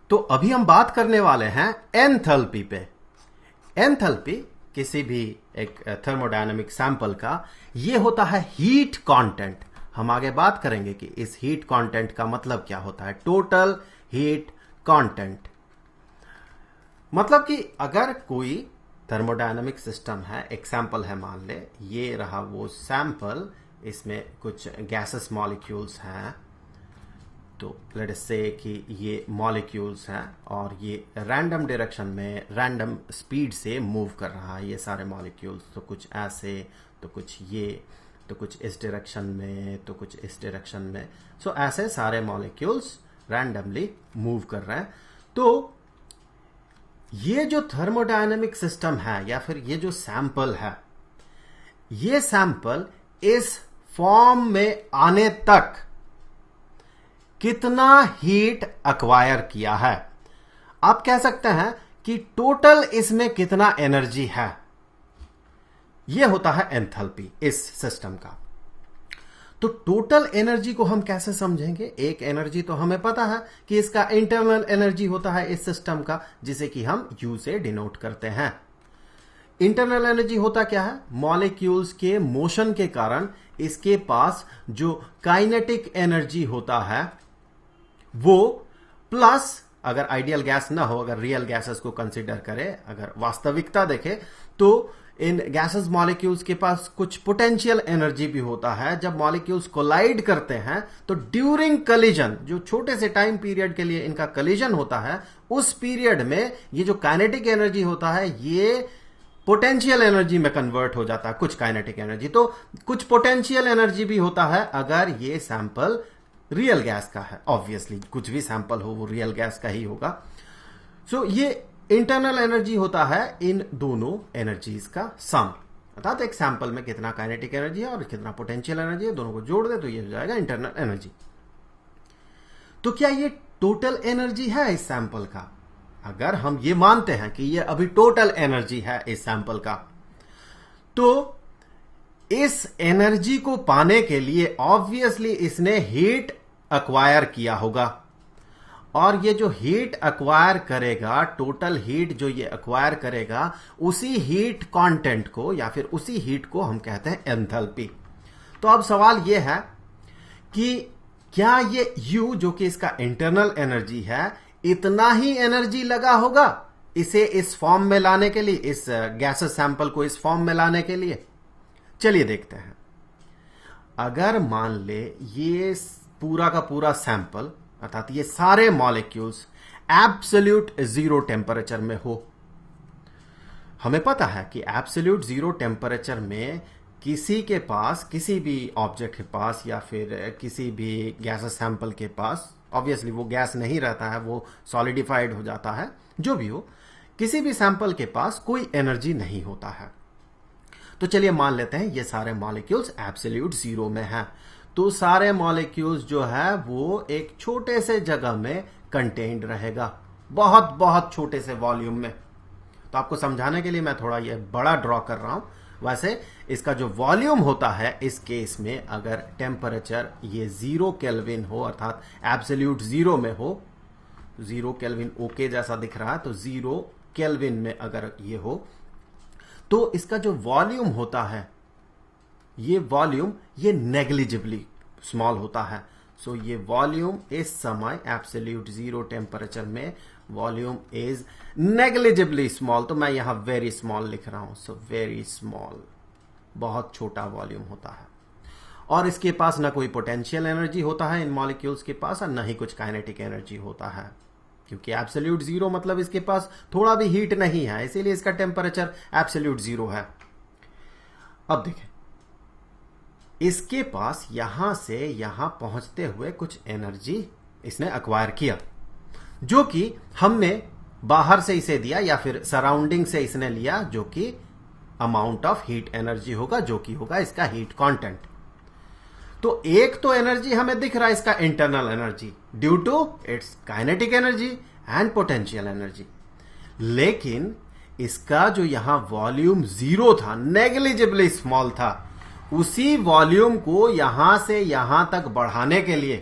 तो अभी हम बात करने वाले हैं एंथैल्पी पे। एंथैल्पी किसी भी एक थर्मोडायनामिक सैंपल का ये होता है हीट कांटेंट। हम आगे बात करेंगे कि इस हीट कांटेंट का मतलब क्या होता है। टोटल हीट कांटेंट मतलब कि अगर कोई थर्मोडायनामिक सिस्टम है, एक सैंपल है, मान ले ये रहा वो सैंपल, इसमें कुछ गैसेस मॉलिक्यूल्स हैं, तो लेट अस से कि ये मॉलिक्यूल्स हैं और ये रैंडम डायरेक्शन में रैंडम स्पीड से मूव कर रहा है। ये सारे मॉलिक्यूल्स, तो कुछ ऐसे, तो कुछ ये, तो कुछ इस डायरेक्शन में, तो कुछ इस डायरेक्शन में। सो ऐसे सारे मॉलिक्यूल्स रैंडमली मूव कर रहे हैं। तो ये जो थर्मोडायनामिक सिस्टम है या फिर ये जो सैंपल है, ये सैंपल इस फॉर्म में आने तक कितना हीट एक्वायर किया है। आप कह सकते हैं कि टोटल इसमें कितना एनर्जी है। यह होता है एंथैल्पी इस सिस्टम का। तो टोटल एनर्जी को हम कैसे समझेंगे? एक एनर्जी तो हमें पता है कि इसका इंटरनल एनर्जी होता है इस सिस्टम का, जिसे कि हम U से डिनोट करते हैं। इंटरनल एनर्जी होता क्या है? मॉलिक्यूल्स के मोशन के कारण इसके पास जो काइनेटिक एनर्जी होता है वो, प्लस अगर आइडियल गैस ना हो, अगर रियल गैसेस को कंसीडर करें, अगर वास्तविकता देखें, तो इन गैसेस मॉलिक्यूल्स के पास कुछ पोटेंशियल एनर्जी भी होता है। जब मॉलिक्यूल्स कोलाइड करते हैं तो ड्यूरिंग कलिजन, जो छोटे से टाइम पीरियड के लिए इनका कलिजन होता है, उस पीरियड में ये जो काइनेटिक एनर्जी होता है ये पोटेंशियल एनर्जी में कन्वर्ट हो जाता है, कुछ काइनेटिक एनर्जी। तो कुछ पोटेंशियल एनर्जी भी होता है अगर ये सैंपल रियल गैस का है। ऑब्वियसली कुछ भी सैंपल हो वो रियल गैस का ही होगा। सो ये इंटरनल एनर्जी होता है इन दोनों एनर्जीज का सम, अर्थात एक सैंपल में कितना काइनेटिक एनर्जी है और कितना पोटेंशियल एनर्जी है, दोनों को जोड़ दे तो ये हो जाएगा इंटरनल एनर्जी। तो क्या ये टोटल एनर्जी है इस सैंपल का? अगर हम ये मानते हैं कि ये अभी टोटल एनर्जी है इस सैंपल का, तो इस एनर्जी को पाने के लिए ऑब्वियसली इसने हीट एक्वायर किया होगा, और ये जो हीट एक्वायर करेगा, टोटल हीट जो ये एक्वायर करेगा, उसी हीट कांटेंट को या फिर उसी हीट को हम कहते हैं एंथैल्पी। तो अब सवाल ये है कि क्या ये U जो कि इसका इंटरनल एनर्जी है, इतना ही एनर्जी लगा होगा इसे इस फॉर्म में लाने के लिए, इस गैसेस सैंपल को इस फॉर्म में लाने के लिए? चलिए देखते हैं। अगर मान ले ये पूरा का पूरा सैंपल, अर्थात ये सारे मॉलिक्यूल्स एब्सोल्यूट जीरो टेम्परेचर में हो। हमें पता है कि एब्सोल्यूट जीरो टेम्परेचर में किसी के पास, किसी भी ऑब्जेक्ट के पास या फिर किसी भी गैस सैंपल के पास, ऑब्वियसली वो गैस नहीं रहता है, वो सॉलिडिफाइड हो जाता है, जो भी हो, किसी भी सैंपल के पास कोई एनर्जी नहीं होता है। तो चलिए मान लेते हैं ये सारे मॉलिक्यूल्स एब्सोल्यूट जीरो में हैं। तो सारे मॉलिक्यूल्स जो है वो एक छोटे से जगह में कंटेन्ड रहेगा, बहुत बहुत छोटे से वॉल्यूम में। तो आपको समझाने के लिए मैं थोड़ा ये बड़ा ड्रॉ कर रहा हूं। वैसे इसका जो वॉल्यूम होता है इस केस में, अगर टेम्परेचर ये 0 केल्विन हो, अर्थात एब्सोल्यूट जीरो में हो, 0 केल्विन ओके जैसा दिख रहा है, तो 0 केल्विन में अगर ये हो, तो इसका जो वॉल्यूम होता है, ये वॉल्यूम ये नेग्लिजिबली स्मॉल होता है। सो ये वॉल्यूम इस समय एब्सोल्यूट जीरो टेम्परेचर में वॉल्यूम इज नेग्लिजिबली स्मॉल। तो मैं यहां वेरी स्मॉल लिख रहा हूं। सो वेरी स्मॉल, बहुत छोटा वॉल्यूम होता है, और इसके पास ना कोई पोटेंशियल एनर्जी होता है इन मॉलिक्यूल्स के पास, और ना ही कुछ काइनेटिक एनर्जी होता है, क्योंकि एब्सोल्यूट जीरो मतलब इसके पास थोड़ा भी हीट नहीं है, इसीलिए इसका टेम्परेचर एब्सोल्यूट जीरो है। अब देखें, इसके पास यहां से यहां पहुंचते हुए कुछ एनर्जी इसने एक्वायर किया, जो कि हमने बाहर से इसे दिया या फिर सराउंडिंग से इसने लिया, जो कि अमाउंट ऑफ हीट एनर्जी होगा, जो कि होगा इसका हीट कांटेंट। तो एक तो एनर्जी हमें दिख रहा है इसका internal energy due to its kinetic energy and potential energy, लेकिन इसका जो यहां वॉल्यूम जीरो था, नेग्लिजिबली स्मॉल था, उसी वॉल्यूम को यहां से यहां तक बढ़ाने के लिए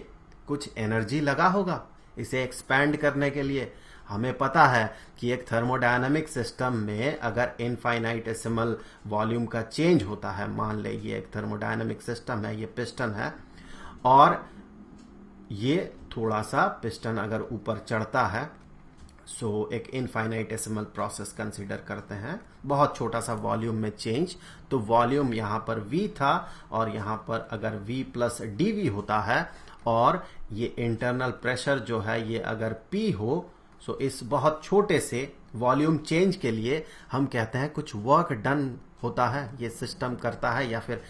कुछ एनर्जी लगा होगा। इसे एक्सपैंड करने के लिए हमें पता है कि एक थर्मोडायनामिक सिस्टम में अगर इनफाइनाइटेसिमल वॉल्यूम का चेंज होता है, मान ले ये एक थर्मोडायनामिक सिस्टम है, ये पिस्टन है और ये थोड़ा सा पिस्टन अगर ऊपर चढ़ता है, सो एक इनफाइनाइटेसिमल प्रोसेस कंसीडर करते हैं, बहुत छोटा सा वॉल्यूम में चेंज, तो वॉल्यूम यहां पर V था और यहां पर अगर V प्लस dV होता है और ये इंटरनल प्रेशर जो है ये अगर P हो, सो इस बहुत छोटे से वॉल्यूम चेंज के लिए हम कहते हैं कुछ वर्क डन होता है, ये सिस्टम करता है, या फिर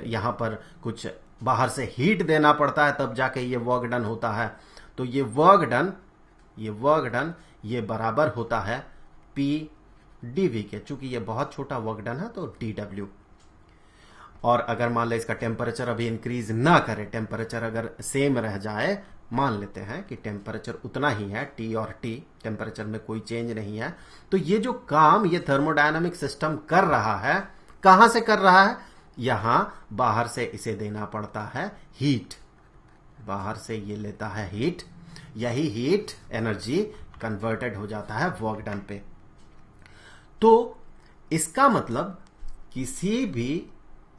यहां पर कुछ बाहर से हीट देना पड़ता है तब जाके ये वर्क डन होता है। तो ये वर्क डन ये बराबर होता है P dV के, चूंकि ये बहुत छोटा वर्क डन है तो dW। और अगर मान ले इसका टेम्परेचर अभी इंक्रीज ना करे, टेम्परेचर अगर सेम रह जाए, मान लेते हैं कि टेम्परेचर उतना ही है, T और T, टेम्परेचर में कोई चेंज नहीं है, तो ये जो काम ये थर्मोडायनामिक सिस्टम कर रहा है, कहां से कर रहा है? यहां बाहर से इसे देना पड़ता है हीट, बाहर से ये लेता है हीट, यही हीट एनर्जी कन्वर्टेड हो जाता है वर्क डन पे। तो इसका मतलब किसी भी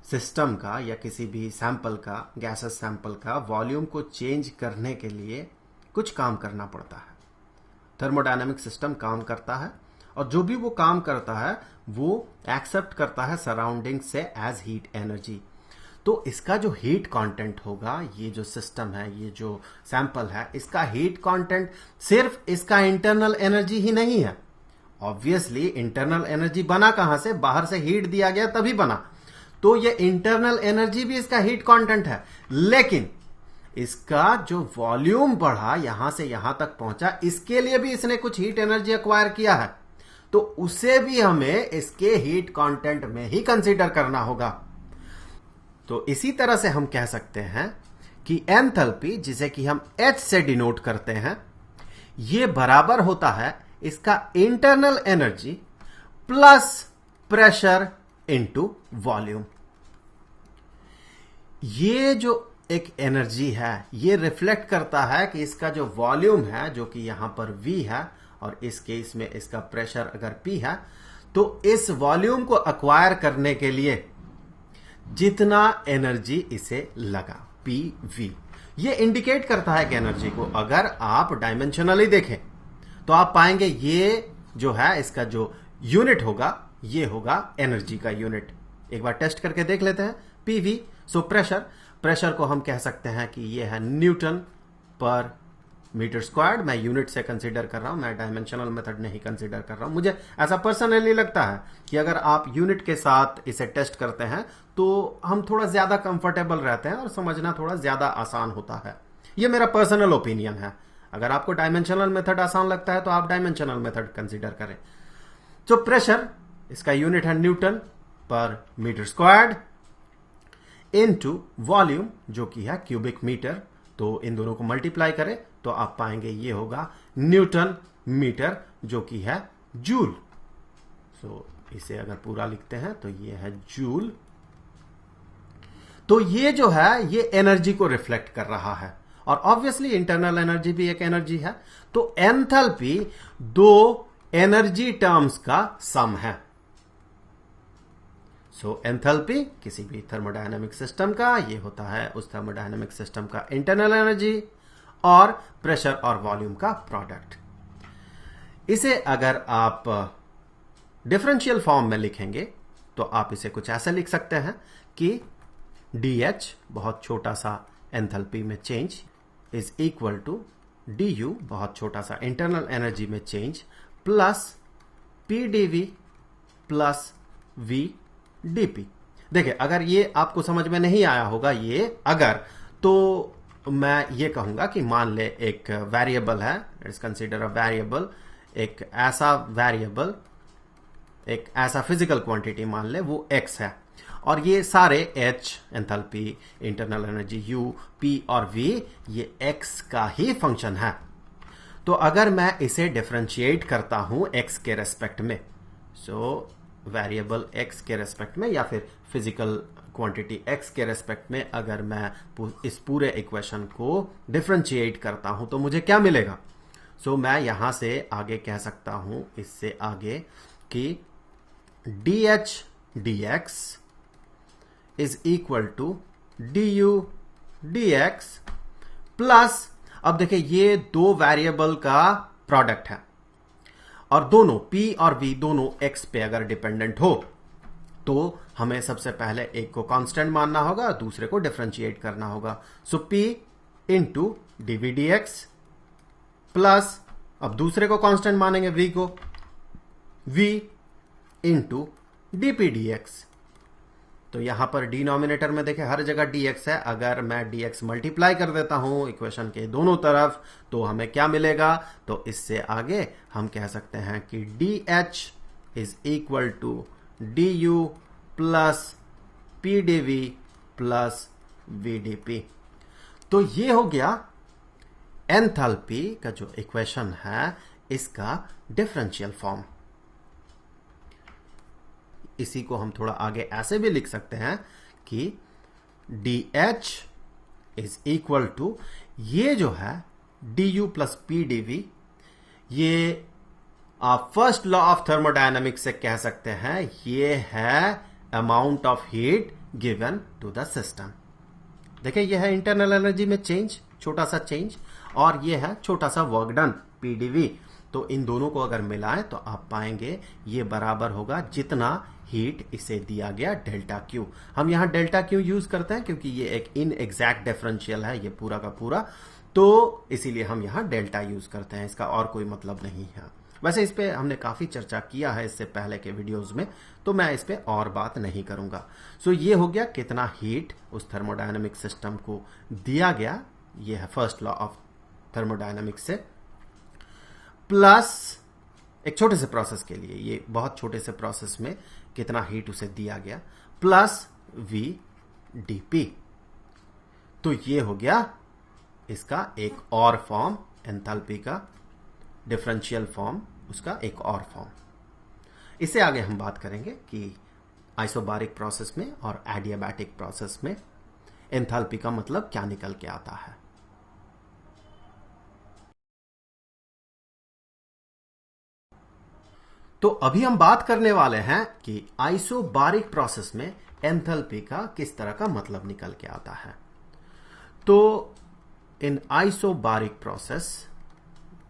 सिस्टम का या किसी भी सैंपल का, गैसेस सैंपल का वॉल्यूम को चेंज करने के लिए कुछ काम करना पड़ता है। थर्मोडायनामिक सिस्टम काम करता है और जो भी वो काम करता है वो एक्सेप्ट करता है सराउंडिंग से एज हीट एनर्जी। तो इसका जो हीट कंटेंट होगा, ये जो सिस्टम है, ये जो सैंपल है, इसका हीट कंटेंट सिर्फ इसका इंटरनल एनर्जी ही नहीं है। ऑब्वियसली इंटरनल एनर्जी बना कहां से? बाहर से हीट दिया गया तभी बना, तो ये इंटरनल एनर्जी भी इसका हीट कंटेंट है। लेकिन इसका जो वॉल्यूम बढ़ा, यहां से यहां तक पहुंचा, इसके लिए भी इसने कुछ हीट एनर्जी एक्वायर किया है, तो उसे भी हमें इसके हीट कंटेंट में ही कंसीडर करना होगा। तो इसी तरह से हम कह सकते हैं कि एंथैल्पी, जिसे कि हम H से डिनोट करते हैं, ये बराबर होता है इसका internal energy plus pressure into volume. ये जो एक एनर्जी है ये रिफ्लेक्ट करता है कि इसका जो वॉल्यूम है, जो कि यहां पर V है और इस केस में इसका प्रेशर अगर P है, तो इस वॉल्यूम को एक्वायर करने के लिए जितना एनर्जी इसे लगा, PV, ये इंडिकेट करता है कि एनर्जी को अगर आप डायमेंशनली देखें तो आप पाएंगे ये जो है इसका जो यूनिट होगा ये होगा एनर्जी का यूनिट। एक बार टेस्ट करके देख लेते हैं। PV, सो प्रेशर को हम कह सकते हैं कि ये है न्यूटन पर मीटर स्क्वायर्ड। मैं यूनिट से कंसीडर कर रहा हूं, मैं डायमेंशनल मेथड नहीं कंसीडर कर रहा हूं। मुझे ऐसा पर्सनली लगता है कि अगर आप यूनिट के साथ इसे टेस्ट करते हैं तो हम थोड़ा ज्यादा कंफर्टेबल रहते हैं और समझना थोड़ा ज्यादा आसान होता है। ये मेरा पर्सनल ओपिनियन है। अगर आपको डायमेंशनल मेथड आसान लगता है तो आप डायमेंशनल मेथड कंसीडर करें। तो प्रेशर, इसका यूनिट है न्यूटन पर मीटर स्क्वायर्ड, इनटू वॉल्यूम जो कि है क्यूबिक मीटर। तो इन दोनों को मल्टीप्लाई करें तो आप पाएंगे ये होगा न्यूटन मीटर जो कि है जूल। सो इसे अगर पूरा लिखते हैं तो ये है जूल। तो ये जो है ये एनर्जी को रिफ्लेक्ट कर रहा है और ऑब्वियसली इंटरनल एनर्जी भी एक एनर्जी है। तो एंथैल्पी दो एनर्जी टर्म्स का सम है। सो एंथैल्पी किसी भी थर्मोडायनामिक सिस्टम का ये होता है उस थर्मोडायनामिक सिस्टम का इंटरनल एनर्जी और प्रेशर और वॉल्यूम का प्रोडक्ट। इसे अगर आप डिफरेंशियल फॉर्म में लिखेंगे तो आप इसे कुछ ऐसे लिख सकते हैं कि dH, बहुत छोटा सा एंथैल्पी में change, is equal to du, बहुत छोटा सा इंटरनल एनर्जी में change, plus PdV plus VdP। देखिए अगर ये आपको समझ में नहीं आया होगा ये अगर, तो मैं ये कहूंगा कि मान ले एक वेरिएबल है, इट्स कंसीडर अ वेरिएबल, एक ऐसा फिजिकल क्वांटिटी मान ले वो x है और ये सारे H, enthalpy, internal energy U, P और V ये x का ही फंक्शन है। तो अगर मैं इसे डिफरेंशिएट करता हूं x के रेस्पेक्ट में, सो वेरिएबल x के रेस्पेक्ट में या फिर फिजिकल क्वांटिटी x के रेस्पेक्ट में अगर मैं इस पूरे इक्वेशन को डिफरेंशिएट करता हूं तो मुझे क्या मिलेगा? मैं यहां से आगे कह सकता हूं, इससे आगे कि dh dx is equal to du dx plus, अब देखिए ये दो वेरिएबल का प्रोडक्ट है और दोनों p और v दोनों x पे अगर डिपेंडेंट हो तो हमें सबसे पहले एक को कांस्टेंट मानना होगा, दूसरे को डिफरेंशिएट करना होगा। p into dv dx plus, अब दूसरे को कांस्टेंट मानेंगे v को, v इंटू dp dx। तो यहां पर डिनोमिनेटर में देखें हर जगह dx है, अगर मैं dx मल्टीप्लाई कर देता हूं इक्वेशन के दोनों तरफ तो हमें क्या मिलेगा? तो इससे आगे हम कह सकते हैं कि dh is equal to du plus pdv plus vdp। तो ये हो गया एंथैल्पी का जो इक्वेशन है इसका डिफरेंशियल फॉर्म। इसी को हम थोड़ा आगे ऐसे भी लिख सकते हैं कि dh इज इक्वल टू, ये जो है du प्लस pdv, ये आप फर्स्ट लॉ ऑफ थर्मोडायनामिक्स से कह सकते हैं ये है amount of heat given to the system. देखिए ये है इंटरनल एनर्जी में चेंज, छोटा सा चेंज, और ये है छोटा सा वर्क डन pdv। तो इन दोनों को अगर मिलाएं तो आप पाएंगे ये बराबर होगा जितना हीट इसे दिया गया डेल्टा क्यू। हम यहां डेल्टा क्यू यूज करते हैं क्योंकि ये एक इन एग्जैक्ट डिफरेंशियल है ये पूरा का पूरा, तो इसीलिए हम यहां डेल्टा यूज करते हैं, इसका और कोई मतलब नहीं है। वैसे इस पे हमने काफी चर्चा किया है इससे पहले के वीडियोस में, तो मैं इस पे और बात नहीं करूंगा। ये हो गया कितना हीट उस थर्मोडायनामिक सिस्टम को दिया गया, ये है फर्स्ट लॉ ऑफ थर्मोडायनामिक्स से, प्लस एक छोटे से प्रोसेस के लिए, ये बहुत छोटे से प्रोसेस में कितना हीट उसे दिया गया, प्लस v dp। तो ये हो गया इसका एक और फॉर्म, एंथैल्पी का डिफरेंशियल फॉर्म, उसका एक और फॉर्म। इससे आगे हम बात करेंगे कि आइसोबारिक प्रोसेस में और एडियाबैटिक प्रोसेस में एंथैल्पी का मतलब क्या निकल के आता है। तो अभी हम बात करने वाले हैं कि आइसोबारिक प्रोसेस में एंथैल्पी का किस तरह का मतलब निकल के आता है। तो इन आइसोबारिक प्रोसेस,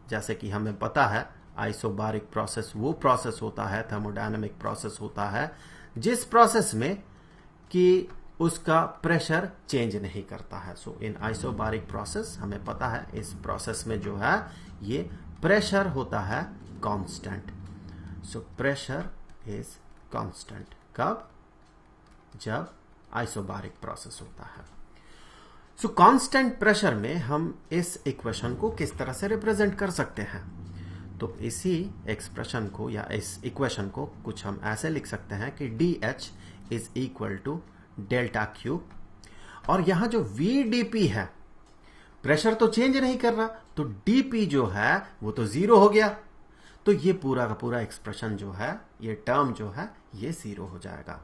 जैसे कि हमें पता है आइसोबारिक प्रोसेस वो प्रोसेस होता है, थर्मोडायनामिक प्रोसेस होता है जिस प्रोसेस में कि उसका प्रेशर चेंज नहीं करता है। इन आइसोबारिक प्रोसेस हमें पता है इस प्रोसेस में जो है ये प्रेशर होता है कांस्टेंट। प्रेशर इज कांस्टेंट कब? जब आइसोबारिक प्रोसेस होता है। कांस्टेंट प्रेशर में हम इस इक्वेशन को किस तरह से रिप्रेजेंट कर सकते हैं? तो इसी एक्सप्रेशन को या इस इक्वेशन को कुछ हम ऐसे लिख सकते हैं कि dh is equal to delta Q, और यहां जो vdp है प्रेशर तो चेंज नहीं कर रहा, तो dp जो है वो तो जीरो हो गया, तो ये पूरा का पूरा एक्सप्रेशन जो है, ये टर्म जो है ये जीरो हो जाएगा।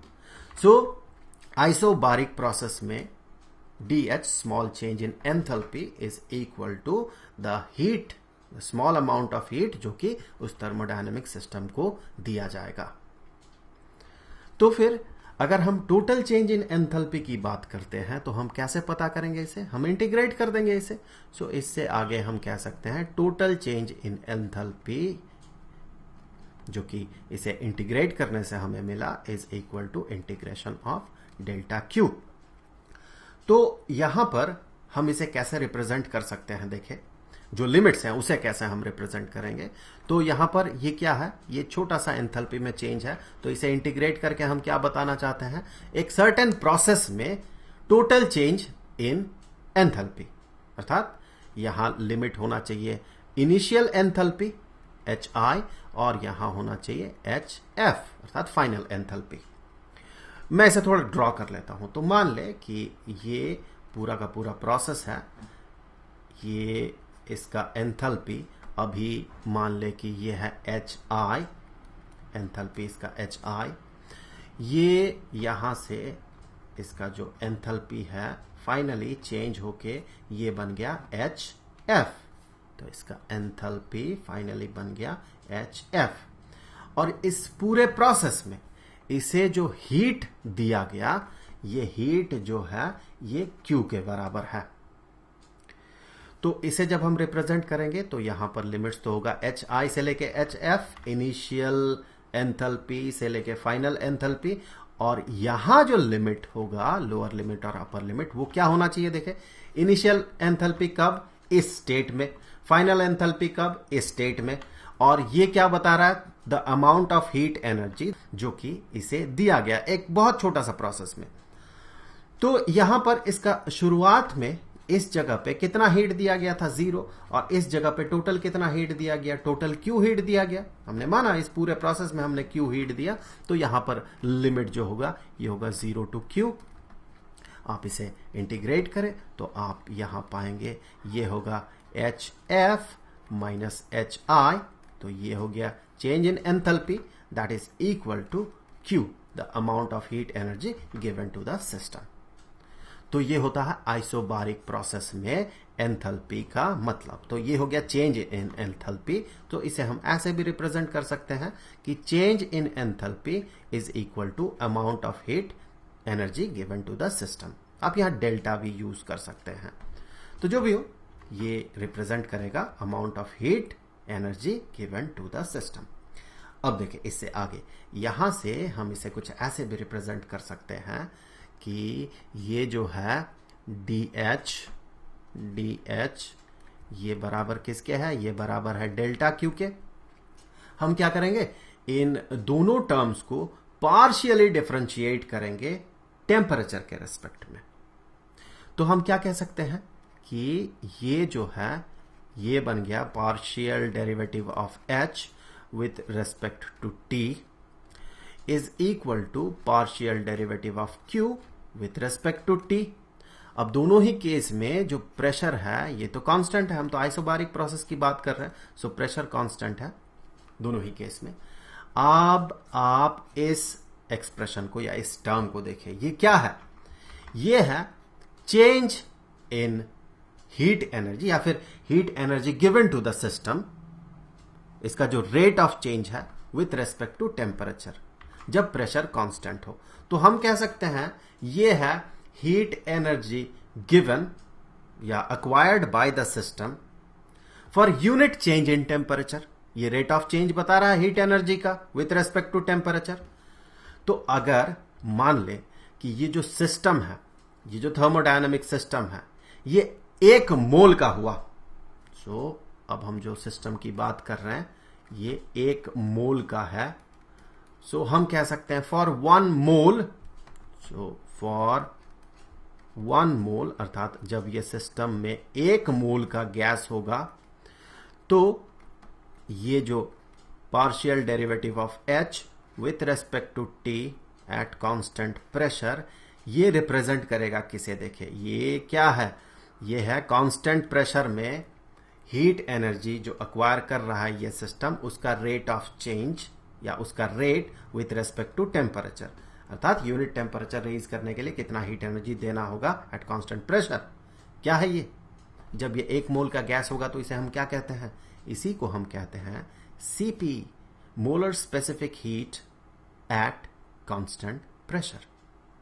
आइसोबारिक प्रोसेस में dh small change in enthalpy is equal to the heat, the small amount of heat जो कि उस थर्मोडायनामिक सिस्टम को दिया जाएगा। तो फिर अगर हम टोटल चेंज इन एंथैल्पी की बात करते हैं तो हम कैसे पता करेंगे इसे? हम इंटीग्रेट कर देंगे इसे। इससे आगे हम कह सकते हैं टोटल चेंज इन एंथैल्पी जो कि इसे इंटीग्रेट करने से हमें मिला is equal to integration of delta Q. तो यहां पर हम इसे कैसे रिप्रेजेंट कर सकते हैं? देखें जो लिमिट्स हैं उसे कैसे हम रिप्रेजेंट करेंगे। तो यहां पर ये क्या है, ये छोटा सा एंथैल्पी में चेंज है, तो इसे इंटीग्रेट करके हम क्या बताना चाहते हैं? एक सर्टेन प्रोसेस में टोटल चेंज इन एंथैल्पी, अर्थात यहां लिमिट होना चाहिए इनिशियल एंथैल्पी HI और यहां होना चाहिए HF अर्थात फाइनल एंथैल्पी। मैं इसे थोड़ा ड्रॉ कर लेता हूं। तो मान ले कि ये पूरा का पूरा प्रोसेस है, ये इसका एंथैल्पी अभी मान ले कि ये है HI, एंथैल्पी इसका HI, ये यहां से इसका जो एंथैल्पी है फाइनली चेंज होके ये बन गया HF। तो इसका एंथैल्पी फाइनली बन गया HF। और इस पूरे प्रोसेस में इसे जो हीट दिया गया, ये हीट जो है ये Q के बराबर है। तो इसे जब हम रिप्रेजेंट करेंगे तो यहां पर लिमिट्स तो होगा HI से लेके HF, इनिशियल एंथैल्पी से लेके फाइनल एंथैल्पी, और यहां जो लिमिट होगा, लोअर लिमिट और अपर लिमिट, वो क्या होना चाहिए? देखें, इनिशियल एंथैल्पी कब? इस स्टेट में। फाइनल एंथैल्पी कब? इस स्टेट में। और ये क्या बता रहा है? The amount of heat energy, जो कि इसे दिया गया एक बहुत छोटा सा प्रोसेस में। तो यहां पर इसका शुरुआत में इस जगह पे कितना हीट दिया गया था? 0। और इस जगह पे टोटल कितना हीट दिया गया? टोटल Q हीट दिया गया। हमने माना इस पूरे प्रोसेस में हमने Q हीट दिया, तो यहां पर लिमिट जो होगा ये होगा 0 to Q। आप इसे इंटीग्रेट करें तो आप यहां पाएंगे ये होगा HF माइनस HI। तो ये हो गया change in enthalpy, that is equal to Q, the amount of heat energy given to the system. तो ये होता है आइसोबारिक प्रोसेस में एंथैल्पी का मतलब। तो ये हो गया चेंज इन एंथैल्पी। तो इसे हम ऐसे भी रिप्रेजेंट कर सकते हैं कि change in enthalpy is equal to amount of heat energy given to the system. आप यहां डेल्टा भी यूज कर सकते हैं। तो जो भी हो, ये रिप्रेजेंट करेगा amount of heat energy given to the system. अब देखिए इससे आगे, यहां से हम इसे कुछ ऐसे भी रिप्रेजेंट कर सकते हैं कि ये जो है DH ये बराबर किसके है? ये बराबर है डेल्टा Q के। हम क्या करेंगे? इन दोनों टर्म्स को पार्शियली डिफरेंशिएट करेंगे टेम्परेचर के रेस्पेक्ट में। तो हम क्या कह सकते हैं कि ये जो है ये बन गया partial derivative of H with respect to T is equal to partial derivative of Q with respect to T। अब दोनों ही केस में जो प्रेशर है ये तो कांस्टेंट है, हम तो आइसोबारिक प्रोसेस की बात कर रहे हैं, सो प्रेशर कांस्टेंट है दोनों ही केस में। अब आप इस एक्सप्रेशन को या इस टर्म को देखें, ये क्या है? ये है चेंज इन हीट एनर्जी या फिर heat energy given to the system, इसका जो रेट ऑफ चेंज है विथ रेस्पेक्ट टू टेम्परेचर, जब प्रेशर कांस्टेंट हो। तो हम कह सकते हैं ये है हीट एनर्जी गिवन या acquired by the system for unit change in temperature. ये रेट ऑफ चेंज बता रहा है हीट एनर्जी का विथ रेस्पेक्ट टू टेम्परेचर। तो अगर मान ले कि ये जो सिस्टम है, ये जो थर्मोडायनामिक सिस्टम है, ये 1 मोल का हुआ, सो अब हम जो सिस्टम की बात कर रहे हैं ये 1 मोल का है। सो हम कह सकते हैं फॉर 1 मोल, सो फॉर 1 मोल अर्थात जब ये सिस्टम में 1 मोल का गैस होगा, तो ये जो partial derivative of H with respect to T at constant pressure, ये रिप्रेजेंट करेगा किसे? देखें ये क्या है? ये है कांस्टेंट प्रेशर में हीट एनर्जी जो अक्वायर कर रहा है ये सिस्टम, उसका रेट ऑफ चेंज या उसका rate with respect to temperature, अर्थात यूनिट टेम्परेचर रेज करने के लिए कितना हीट एनर्जी देना होगा एट कांस्टेंट प्रेशर। क्या है ये? जब ये 1 मोल का गैस होगा तो इसे हम क्या कहते हैं? इसी को हम कहते हैं CP, molar specific heat at constant pressure.